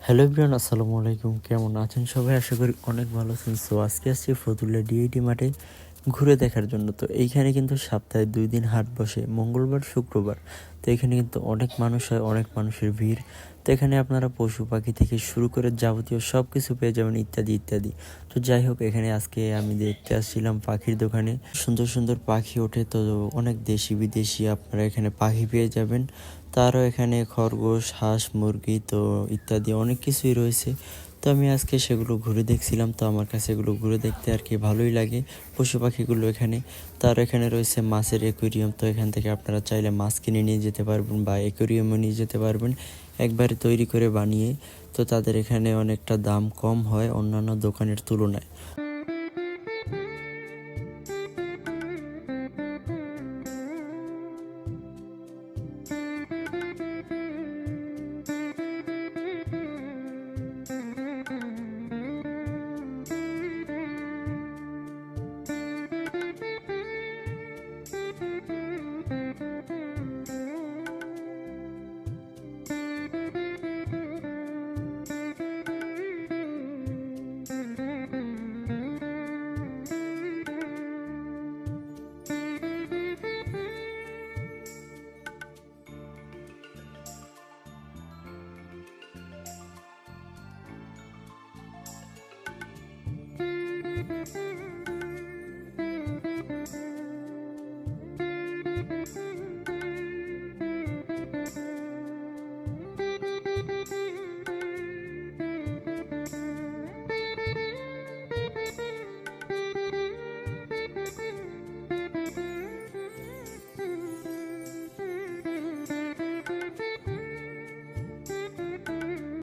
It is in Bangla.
হ্যালো এভরিওয়ান, আসসালামু আলাইকুম। কেমন আছেন সবাই? আশা করি অনেক ভালো আছেন। সো আজকে আসছি ফতুল্লা ডিআইটি মাঠে ঘুরে দেখার জন্য। তো এইখানে কিন্তু সপ্তাহে 2 দিন হাট বসে, মঙ্গলবার শুক্রবার। তো এখানে কিন্তু অনেক মানুষ হয়, অনেক মানুষের ভিড়। তো এখানে আপনারা পশু পাখি থেকে শুরু করে যাবতীয় সব কিছু পেয়ে যাবেন, ইত্যাদি ইত্যাদি। তো যাই হোক, এখানে আজকে আমি দেখতে আসছিলাম পাখির দোকানে। সুন্দর সুন্দর পাখি ওঠে, তো অনেক দেশি বিদেশি আপনারা এখানে পাখি পেয়ে যাবেন। তারও এখানে খরগোশ, হাঁস, মুরগি তো ইত্যাদি অনেক কিছুই রয়েছে। তো আমি আজকে সেগুলো ঘুরে দেখছিলাম। তো আমার কাছে এগুলো ঘুরে দেখতে আর কি ভালোই লাগে, পশু পাখিগুলো এখানে। তার এখানে রয়েছে মাছের অ্যাকুরিয়াম। তো এখান থেকে আপনারা চাইলে মাছ কিনে নিয়ে যেতে পারবেন বা অ্যাকুরিয়ামও নিয়ে যেতে পারবেন, একবারে তৈরি করে বানিয়ে। তো তাদের এখানে অনেকটা দাম কম হয় অন্যান্য দোকানের তুলনায়।